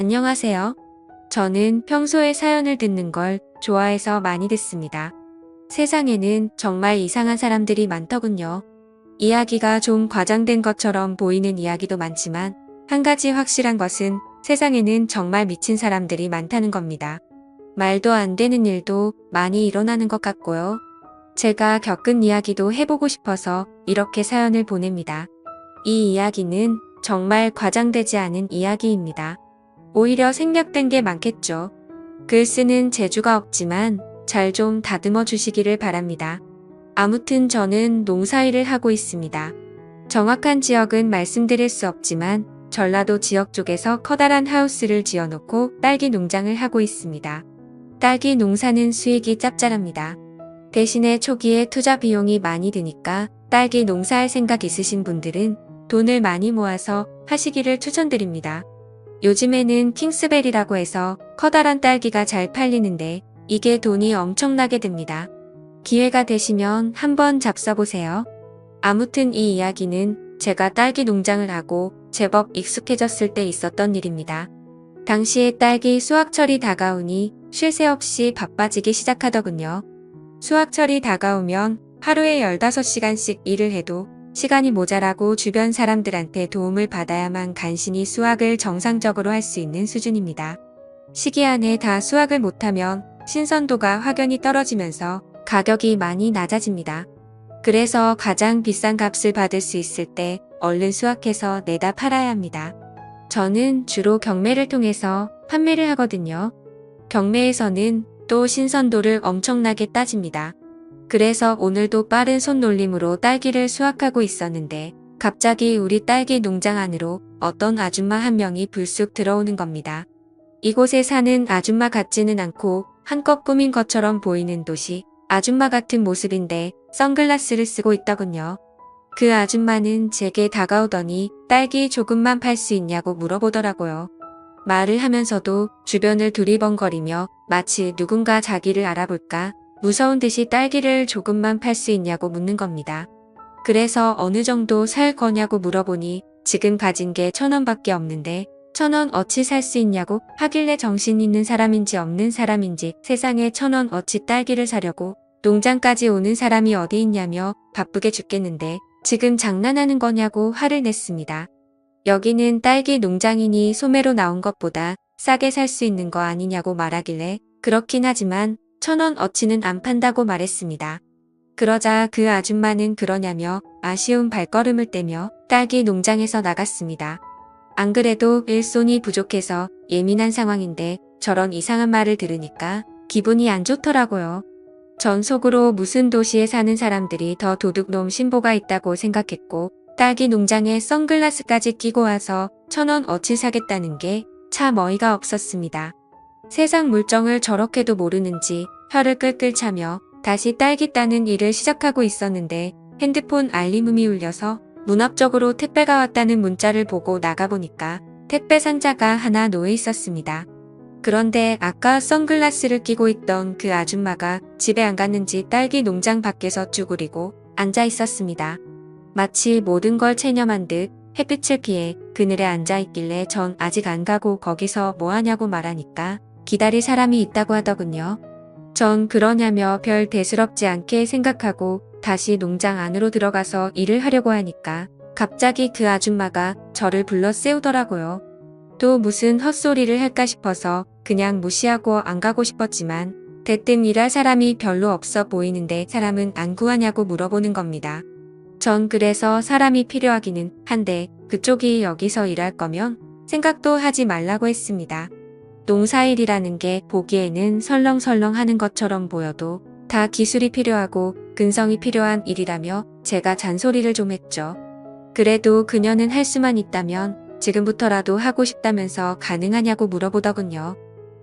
안녕하세요. 저는 평소에 사연을 듣는 걸 좋아해서 많이 듣습니다. 세상에는 정말 이상한 사람들이 많더군요. 이야기가 좀 과장된 것처럼 보이는 이야기도 많지만 한 가지 확실한 것은 세상에는 정말 미친 사람들이 많다는 겁니다. 말도 안 되는 일도 많이 일어나는 것 같고요. 제가 겪은 이야기도 해보고 싶어서 이렇게 사연을 보냅니다. 이 이야기는 정말 과장되지 않은 이야기입니다. 오히려 생략된 게 많겠죠. 글 쓰는 재주가 없지만 잘 좀 다듬어 주시기를 바랍니다. 아무튼 저는 농사일을 하고 있습니다. 정확한 지역은 말씀드릴 수 없지만 전라도 지역 쪽에서 커다란 하우스를 지어놓고 딸기 농장을 하고 있습니다. 딸기 농사는 수익이 짭짤합니다. 대신에 초기에 투자 비용이 많이 드니까 딸기 농사할 생각 있으신 분들은 돈을 많이 모아서 하시기를 추천드립니다. 요즘에는 킹스베리라고 해서 커다란 딸기가 잘 팔리는데 이게 돈이 엄청나게 듭니다. 기회가 되시면 한번 잡숴보세요. 아무튼 이 이야기는 제가 딸기 농장을 하고 제법 익숙해졌을 때 있었던 일입니다. 당시에 딸기 수확철이 다가오니 쉴 새 없이 바빠지기 시작하더군요. 수확철이 다가오면 하루에 15시간씩 일을 해도 시간이 모자라고 주변 사람들한테 도움을 받아야만 간신히 수확을 정상적으로 할 수 있는 수준입니다. 시기 안에 다 수확을 못하면 신선도가 확연히 떨어지면서 가격이 많이 낮아집니다. 그래서 가장 비싼 값을 받을 수 있을 때 얼른 수확해서 내다 팔아야 합니다. 저는 주로 경매를 통해서 판매를 하거든요. 경매에서는 또 신선도를 엄청나게 따집니다. 그래서 오늘도 빠른 손놀림으로 딸기를 수확하고 있었는데 갑자기 우리 딸기 농장 안으로 어떤 아줌마 한 명이 불쑥 들어오는 겁니다. 이곳에 사는 아줌마 같지는 않고 한껏 꾸민 것처럼 보이는 도시 아줌마 같은 모습인데 선글라스를 쓰고 있더군요. 그 아줌마는 제게 다가오더니 딸기 조금만 팔 수 있냐고 물어보더라고요. 말을 하면서도 주변을 두리번거리며 마치 누군가 자기를 알아볼까 무서운 듯이 딸기를 조금만 팔 수 있냐고 묻는 겁니다. 그래서 어느 정도 살 거냐고 물어보니 지금 가진 게 1,000원밖에 없는데 1,000원 어치 살 수 있냐고 하길래 정신 있는 사람인지 없는 사람인지 세상에 1,000원 어치 딸기를 사려고 농장까지 오는 사람이 어디 있냐며 바쁘게 죽겠는데 지금 장난하는 거냐고 화를 냈습니다. 여기는 딸기 농장이니 소매로 나온 것보다 싸게 살 수 있는 거 아니냐고 말하길래 그렇긴 하지만 1,000원 어치는 안 판다고 말했습니다. 그러자 그 아줌마는 그러냐며 아쉬운 발걸음을 떼며 딸기 농장에서 나갔습니다. 안 그래도 일손이 부족해서 예민한 상황인데 저런 이상한 말을 들으니까 기분이 안 좋더라고요. 전 속으로 무슨 도시에 사는 사람들이 더 도둑놈 신보가 있다고 생각했고 딸기 농장에 선글라스까지 끼고 와서 1,000원 어치 사겠다는 게 참 어이가 없었습니다. 세상 물정을 저렇게도 모르는지 혀를 끌끌 차며 다시 딸기 따는 일을 시작하고 있었는데 핸드폰 알림음이 울려서 문 앞쪽으로 택배가 왔다는 문자를 보고 나가보니까 택배 상자가 하나 놓여 있었습니다. 그런데 아까 선글라스를 끼고 있던 그 아줌마가 집에 안 갔는지 딸기 농장 밖에서 쭈그리고 앉아 있었습니다. 마치 모든 걸 체념한 듯 햇빛을 피해 그늘에 앉아 있길래 전 아직 안 가고 거기서 뭐 하냐고 말하니까 기다릴 사람이 있다고 하더군요. 전 그러냐며 별 대수롭지 않게 생각하고 다시 농장 안으로 들어가서 일을 하려고 하니까 갑자기 그 아줌마가 저를 불러 세우더라고요. 또 무슨 헛소리를 할까 싶어서 그냥 무시하고 안 가고 싶었지만 대뜸 일할 사람이 별로 없어 보이는데 사람은 안 구하냐고 물어보는 겁니다. 전 그래서 사람이 필요하기는 한데 그쪽이 여기서 일할 거면 생각도 하지 말라고 했습니다. 농사일이라는 게 보기에는 설렁설렁 하는 것처럼 보여도 다 기술이 필요하고 근성이 필요한 일이라며 제가 잔소리를 좀 했죠. 그래도 그녀는 할 수만 있다면 지금부터라도 하고 싶다면서 가능하냐고 물어보더군요.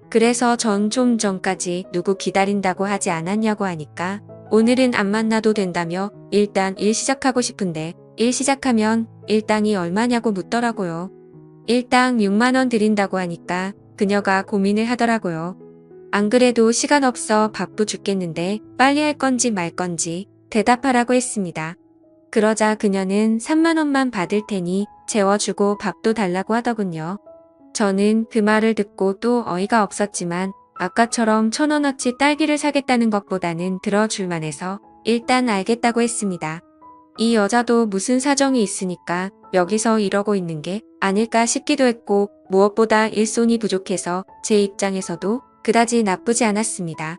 그래서 전 좀 전까지 누구 기다린다고 하지 않았냐고 하니까 오늘은 안 만나도 된다며 일단 일 시작하고 싶은데 일 시작하면 일당이 얼마냐고 묻더라고요. 일당 6만 원 드린다고 하니까 그녀가 고민을 하더라고요. 안 그래도 시간 없어 바쁘 죽겠는데 빨리 할 건지 말 건지 대답하라고 했습니다. 그러자 그녀는 3만 원만 받을 테니 재워주고 밥도 달라고 하더군요. 저는 그 말을 듣고 또 어이가 없었지만 아까처럼 1,000원어치 딸기를 사겠다는 것보다는 들어줄만 해서 일단 알겠다고 했습니다. 이 여자도 무슨 사정이 있으니까 여기서 이러고 있는 게 아닐까 싶기도 했고 무엇보다 일손이 부족해서 제 입장에서도 그다지 나쁘지 않았습니다.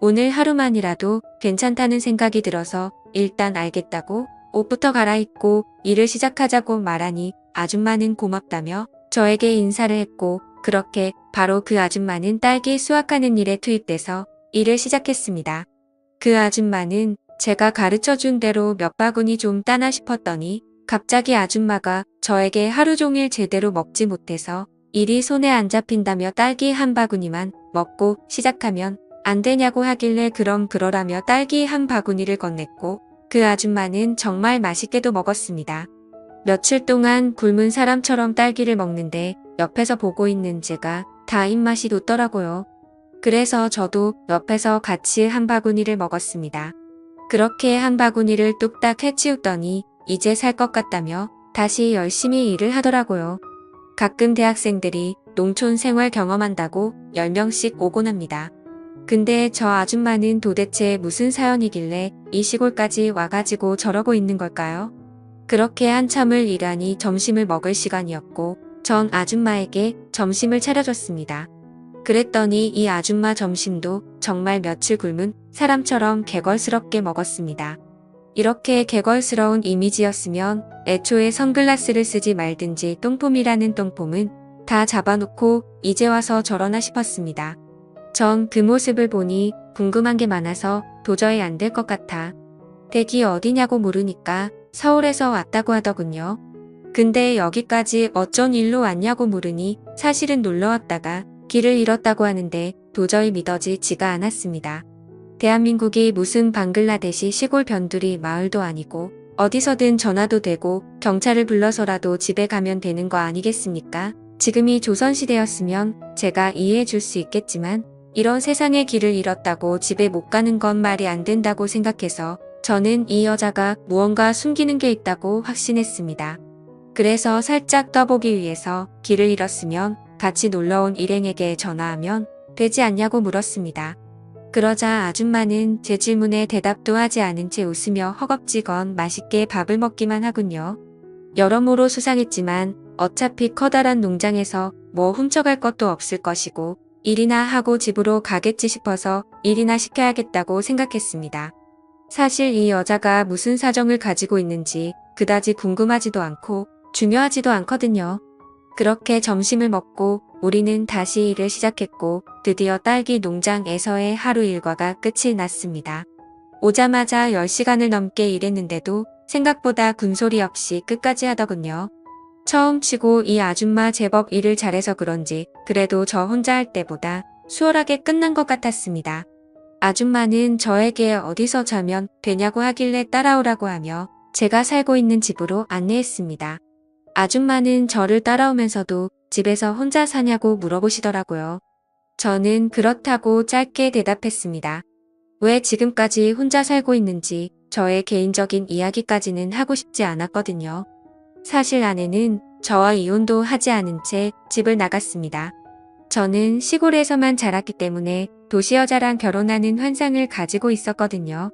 오늘 하루만이라도 괜찮다는 생각이 들어서 일단 알겠다고 옷부터 갈아입고 일을 시작하자고 말하니 아줌마는 고맙다며 저에게 인사를 했고 그렇게 바로 그 아줌마는 딸기 수확하는 일에 투입돼서 일을 시작했습니다. 그 아줌마는 제가 가르쳐준 대로 몇 바구니 좀 따나 싶었더니 갑자기 아줌마가 저에게 하루 종일 제대로 먹지 못해서 일이 손에 안 잡힌다며 딸기 한 바구니만 먹고 시작하면 안 되냐고 하길래 그럼 그러라며 딸기 한 바구니를 건넸고 그 아줌마는 정말 맛있게도 먹었습니다. 며칠 동안 굶은 사람처럼 딸기를 먹는데 옆에서 보고 있는 제가 다 입맛이 돋더라고요. 그래서 저도 옆에서 같이 한 바구니를 먹었습니다. 그렇게 한 바구니를 뚝딱 해치웠더니 이제 살 것 같다며 다시 열심히 일을 하더라고요. 가끔 대학생들이 농촌 생활 경험한다고 10명씩 오곤 합니다. 근데 저 아줌마는 도대체 무슨 사연이길래 이 시골까지 와가지고 저러고 있는 걸까요? 그렇게 한참을 일하니 점심을 먹을 시간이었고 전 아줌마에게 점심을 차려줬습니다. 그랬더니 이 아줌마 점심도 정말 며칠 굶은 사람처럼 개걸스럽게 먹었습니다. 이렇게 개걸스러운 이미지였으면 애초에 선글라스를 쓰지 말든지 똥폼이라는 똥폼은 다 잡아놓고 이제 와서 저러나 싶었습니다. 전 그 모습을 보니 궁금한 게 많아서 도저히 안 될 것 같아. 댁이 어디냐고 물으니까 서울에서 왔다고 하더군요. 근데 여기까지 어쩐 일로 왔냐고 물으니 사실은 놀러 왔다가 길을 잃었다고 하는데 도저히 믿어지지가 않았습니다. 대한민국이 무슨 방글라데시 시골 변두리 마을도 아니고 어디서든 전화도 되고 경찰을 불러서라도 집에 가면 되는 거 아니겠습니까? 지금이 조선시대였으면 제가 이해해 줄 수 있겠지만 이런 세상에 길을 잃었다고 집에 못 가는 건 말이 안 된다고 생각해서 저는 이 여자가 무언가 숨기는 게 있다고 확신했습니다. 그래서 살짝 떠보기 위해서 길을 잃었으면 같이 놀러온 일행에게 전화하면 되지 않냐고 물었습니다. 그러자 아줌마는 제 질문에 대답도 하지 않은 채 웃으며 허겁지겁 맛있게 밥을 먹기만 하군요. 여러모로 수상했지만 어차피 커다란 농장에서 뭐 훔쳐갈 것도 없을 것이고 일이나 하고 집으로 가겠지 싶어서 일이나 시켜야겠다고 생각했습니다. 사실 이 여자가 무슨 사정을 가지고 있는지 그다지 궁금하지도 않고 중요하지도 않거든요. 그렇게 점심을 먹고 우리는 다시 일을 시작했고 드디어 딸기 농장에서의 하루 일과가 끝이 났습니다. 오자마자 10시간을 넘게 일했는데도 생각보다 군소리 없이 끝까지 하더군요. 처음 치고 이 아줌마 제법 일을 잘해서 그런지 그래도 저 혼자 할 때보다 수월하게 끝난 것 같았습니다. 아줌마는 저에게 어디서 자면 되냐고 하길래 따라오라고 하며 제가 살고 있는 집으로 안내했습니다. 아줌마는 저를 따라오면서도 집에서 혼자 사냐고 물어보시더라고요. 저는 그렇다고 짧게 대답했습니다. 왜 지금까지 혼자 살고 있는지 저의 개인적인 이야기까지는 하고 싶지 않았거든요. 사실 아내는 저와 이혼도 하지 않은 채 집을 나갔습니다. 저는 시골에서만 자랐기 때문에 도시 여자랑 결혼하는 환상을 가지고 있었거든요.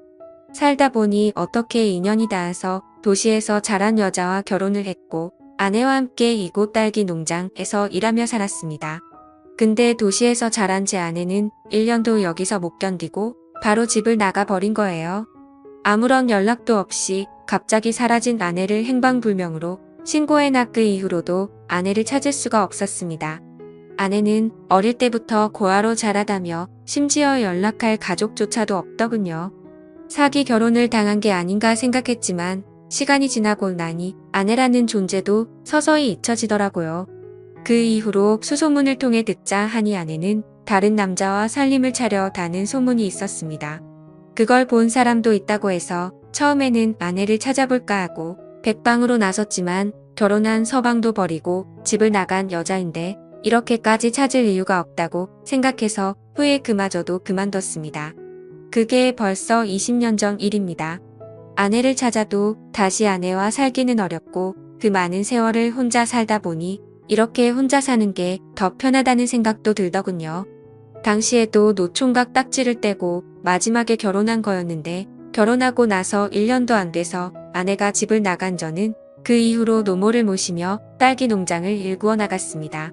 살다 보니 어떻게 인연이 닿아서 도시에서 자란 여자와 결혼을 했고 아내와 함께 이곳 딸기 농장에서 일하며 살았습니다. 근데 도시에서 자란 제 아내는 1년도 여기서 못 견디고 바로 집을 나가버린 거예요. 아무런 연락도 없이 갑자기 사라진 아내를 행방불명으로 신고해놔. 그 이후로도 아내를 찾을 수가 없었습니다. 아내는 어릴 때부터 고아로 자라다며 심지어 연락할 가족조차도 없더군요. 사기 결혼을 당한 게 아닌가 생각했지만 시간이 지나고 나니 아내라는 존재도 서서히 잊혀지더라고요. 그 이후로 수소문을 통해 듣자 하니 아내는 다른 남자와 살림을 차려다는 소문이 있었습니다. 그걸 본 사람도 있다고 해서 처음에는 아내를 찾아볼까 하고 백방으로 나섰지만 결혼한 서방도 버리고 집을 나간 여자인데 이렇게까지 찾을 이유가 없다고 생각해서 후에 그마저도 그만뒀습니다. 그게 벌써 20년 전 일입니다. 아내를 찾아도 다시 아내와 살기는 어렵고 그 많은 세월을 혼자 살다 보니 이렇게 혼자 사는 게 더 편하다는 생각도 들더군요. 당시에도 노총각 딱지를 떼고 마지막에 결혼한 거였는데 결혼하고 나서 1년도 안 돼서 아내가 집을 나간 저는 그 이후로 노모를 모시며 딸기 농장을 일구어 나갔습니다.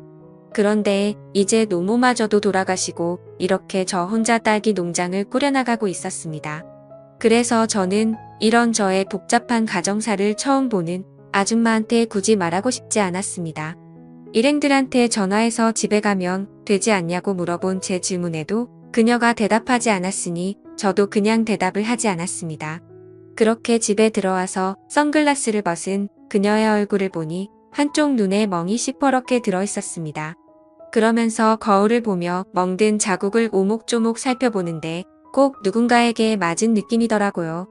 그런데 이제 노모마저도 돌아가시고 이렇게 저 혼자 딸기 농장을 꾸려나가고 있었습니다. 그래서 저는 이런 저의 복잡한 가정사를 처음 보는 아줌마한테 굳이 말하고 싶지 않았습니다. 일행들한테 전화해서 집에 가면 되지 않냐고 물어본 제 질문에도 그녀가 대답하지 않았으니 저도 그냥 대답을 하지 않았습니다. 그렇게 집에 들어와서 선글라스를 벗은 그녀의 얼굴을 보니 한쪽 눈에 멍이 시퍼렇게 들어 있었습니다. 그러면서 거울을 보며 멍든 자국을 오목조목 살펴보는데 꼭 누군가에게 맞은 느낌이더라고요.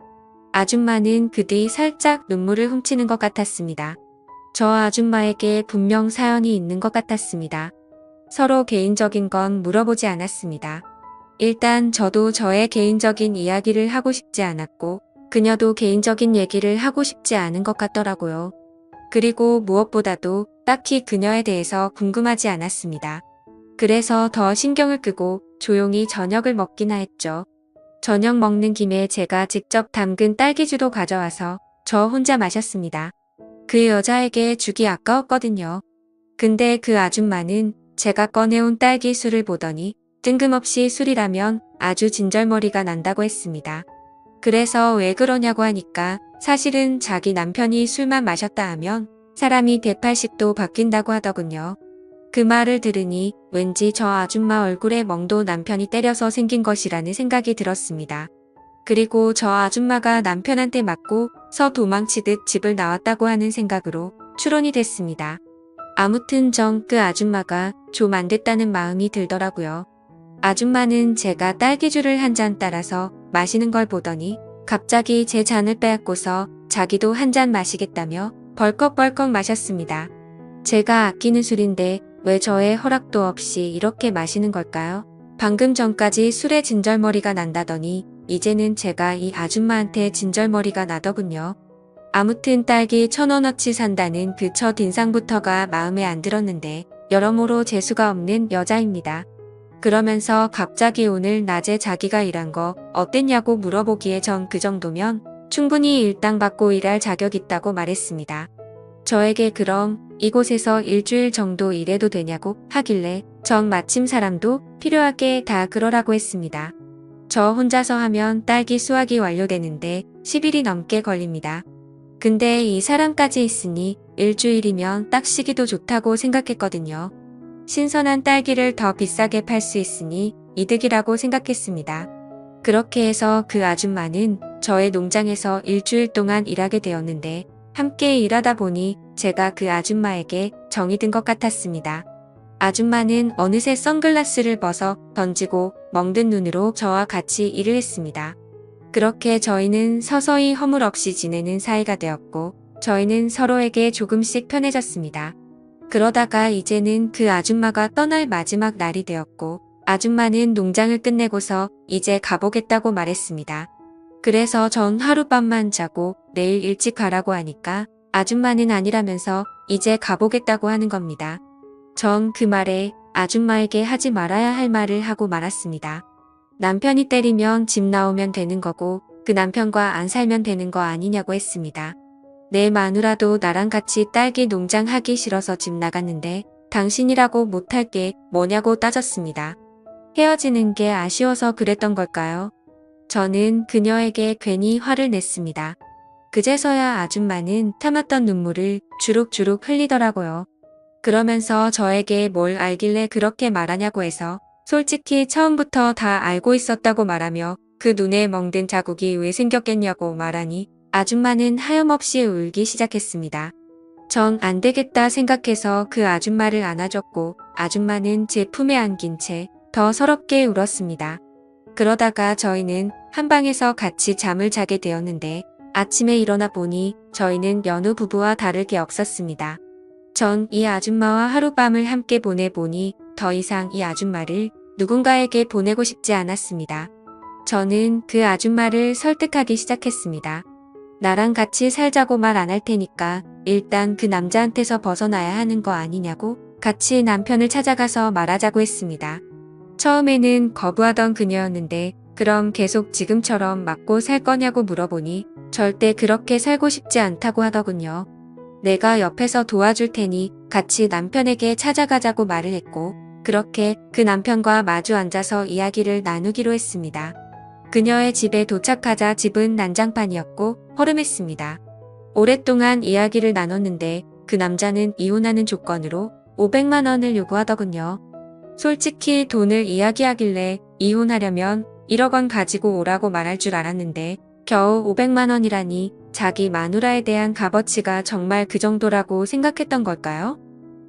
아줌마는 그 뒤 살짝 눈물을 훔치는 것 같았습니다. 저 아줌마에게 분명 사연이 있는 것 같았습니다. 서로 개인적인 건 물어보지 않았습니다. 일단 저도 저의 개인적인 이야기를 하고 싶지 않았고 그녀도 개인적인 얘기를 하고 싶지 않은 것 같더라고요. 그리고 무엇보다도 딱히 그녀에 대해서 궁금하지 않았습니다. 그래서 더 신경을 끄고 조용히 저녁을 먹기나 했죠. 저녁 먹는 김에 제가 직접 담근 딸기주도 가져와서 저 혼자 마셨습니다. 그 여자에게 주기 아까웠거든요. 근데 그 아줌마는 제가 꺼내온 딸기 술을 보더니 뜬금없이 술이라면 아주 진절머리가 난다고 했습니다. 그래서 왜 그러냐고 하니까 사실은 자기 남편이 술만 마셨다 하면 사람이 180도 바뀐다고 하더군요. 그 말을 들으니 왠지 저 아줌마 얼굴에 멍도 남편이 때려서 생긴 것이라는 생각이 들었습니다. 그리고 저 아줌마가 남편한테 맞고서 도망치듯 집을 나왔다고 하는 생각으로 추론이 됐습니다. 아무튼 전 그 아줌마가 좀 안 됐다는 마음이 들더라고요. 아줌마는 제가 딸기주를 한 잔 따라서 마시는 걸 보더니 갑자기 제 잔을 빼앗고서 자기도 한 잔 마시겠다며 벌컥벌컥 마셨습니다. 제가 아끼는 술인데 왜 저의 허락도 없이 이렇게 마시는 걸까요? 방금 전까지 술에 진절머리가 난다더니 이제는 제가 이 아줌마한테 진절머리가 나더군요. 아무튼 딸기 1,000원어치 산다는 그 첫 인상부터가 마음에 안 들었는데 여러모로 재수가 없는 여자입니다. 그러면서 갑자기 오늘 낮에 자기가 일한 거 어땠냐고 물어보기에 전 그 정도면 충분히 일당 받고 일할 자격 있다고 말했습니다. 저에게 그럼 이곳에서 일주일 정도 일해도 되냐고 하길래 전 마침 사람도 필요하게 다 그러라고 했습니다. 저 혼자서 하면 딸기 수확이 완료되는데 10일이 넘게 걸립니다. 근데 이 사람까지 있으니 일주일이면 딱 쉬기도 좋다고 생각했거든요. 신선한 딸기를 더 비싸게 팔 수 있으니 이득이라고 생각했습니다. 그렇게 해서 그 아줌마는 저의 농장에서 일주일 동안 일하게 되었는데 함께 일하다 보니 제가 그 아줌마에게 정이 든 것 같았습니다. 아줌마는 어느새 선글라스를 벗어 던지고 멍든 눈으로 저와 같이 일을 했습니다. 그렇게 저희는 서서히 허물 없이 지내는 사이가 되었고 저희는 서로에게 조금씩 편해졌습니다. 그러다가 이제는 그 아줌마가 떠날 마지막 날이 되었고 아줌마는 농장을 끝내고서 이제 가보겠다고 말했습니다. 그래서 전 하룻밤만 자고 내일 일찍 가라고 하니까 아줌마는 아니라면서 이제 가보겠다고 하는 겁니다. 전 그 말에 아줌마에게 하지 말아야 할 말을 하고 말았습니다. 남편이 때리면 집 나오면 되는 거고 그 남편과 안 살면 되는 거 아니냐고 했습니다. 내 마누라도 나랑 같이 딸기 농장 하기 싫어서 집 나갔는데 당신이라고 못할 게 뭐냐고 따졌습니다. 헤어지는 게 아쉬워서 그랬던 걸까요? 저는 그녀에게 괜히 화를 냈습니다. 그제서야 아줌마는 참았던 눈물을 주룩주룩 흘리더라고요. 그러면서 저에게 뭘 알길래 그렇게 말하냐고 해서 솔직히 처음부터 다 알고 있었다고 말하며 그 눈에 멍든 자국이 왜 생겼겠냐고 말하니 아줌마는 하염없이 울기 시작했습니다. 전 안 되겠다 생각해서 그 아줌마를 안아줬고 아줌마는 제 품에 안긴 채 더 서럽게 울었습니다. 그러다가 저희는 한 방에서 같이 잠을 자게 되었는데 아침에 일어나 보니 저희는 여느 부부와 다를 게 없었습니다. 전 이 아줌마와 하룻밤을 함께 보내보니 더 이상 이 아줌마를 누군가에게 보내고 싶지 않았습니다. 저는 그 아줌마를 설득하기 시작했습니다. 나랑 같이 살자고 말 안 할 테니까 일단 그 남자한테서 벗어나야 하는 거 아니냐고 같이 남편을 찾아가서 말하자고 했습니다. 처음에는 거부하던 그녀였는데 그럼 계속 지금처럼 맞고 살 거냐고 물어보니 절대 그렇게 살고 싶지 않다고 하더군요. 내가 옆에서 도와줄 테니 같이 남편에게 찾아가자고 말을 했고 그렇게 그 남편과 마주 앉아서 이야기를 나누기로 했습니다. 그녀의 집에 도착하자 집은 난장판이었고 허름했습니다. 오랫동안 이야기를 나눴는데 그 남자는 이혼하는 조건으로 500만 원을 요구하더군요. 솔직히 돈을 이야기하길래 이혼하려면 1억 원 가지고 오라고 말할 줄 알았는데 겨우 500만 원이라니 자기 마누라에 대한 값어치가 정말 그 정도라고 생각했던 걸까요?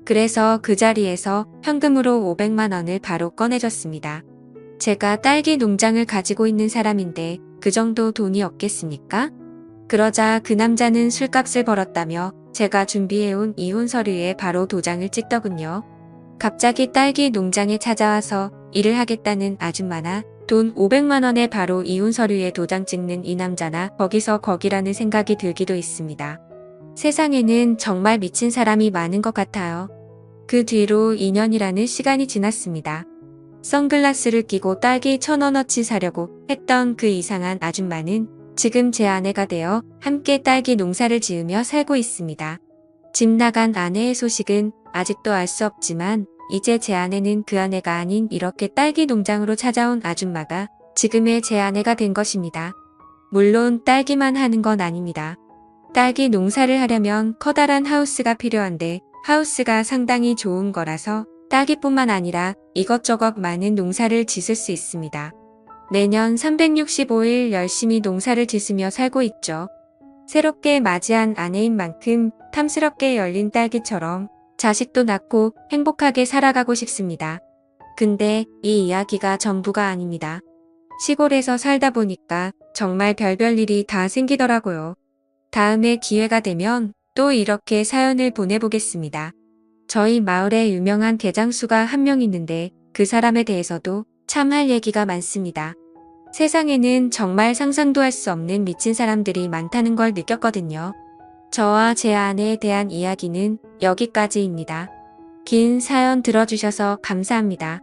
그래서 그 자리에서 현금으로 500만 원을 바로 꺼내줬습니다. 제가 딸기 농장을 가지고 있는 사람인데 그 정도 돈이 없겠습니까? 그러자 그 남자는 술값을 벌었다며 제가 준비해온 이혼 서류에 바로 도장을 찍더군요. 갑자기 딸기 농장에 찾아와서 일을 하겠다는 아줌마나 돈 500만 원에 바로 이혼 서류에 도장 찍는 이 남자나 거기서 거기라는 생각이 들기도 했습니다. 세상에는 정말 미친 사람이 많은 것 같아요. 그 뒤로 2년이라는 시간이 지났습니다. 선글라스를 끼고 딸기 1,000원어치 사려고 했던 그 이상한 아줌마는 지금 제 아내가 되어 함께 딸기 농사를 지으며 살고 있습니다. 집 나간 아내의 소식은 아직도 알 수 없지만 이제 제 아내는 그 아내가 아닌 이렇게 딸기 농장으로 찾아온 아줌마가 지금의 제 아내가 된 것입니다. 물론 딸기만 하는 건 아닙니다. 딸기 농사를 하려면 커다란 하우스가 필요한데 하우스가 상당히 좋은 거라서 딸기뿐만 아니라 이것저것 많은 농사를 짓을 수 있습니다. 매년 365일 열심히 농사를 짓으며 살고 있죠. 새롭게 맞이한 아내인 만큼 탐스럽게 열린 딸기처럼 자식도 낳고 행복하게 살아가고 싶습니다. 근데 이 이야기가 전부가 아닙니다. 시골에서 살다 보니까 정말 별별 일이 다 생기더라고요. 다음에 기회가 되면 또 이렇게 사연을 보내보겠습니다. 저희 마을에 유명한 개장수가 한 명 있는데 그 사람에 대해서도 참 할 얘기가 많습니다. 세상에는 정말 상상도 할 수 없는 미친 사람들이 많다는 걸 느꼈거든요. 저와 제 아내에 대한 이야기는 여기까지입니다. 긴 사연 들어주셔서 감사합니다.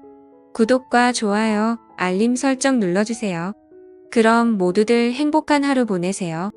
구독과 좋아요, 알림 설정 눌러주세요. 그럼 모두들 행복한 하루 보내세요.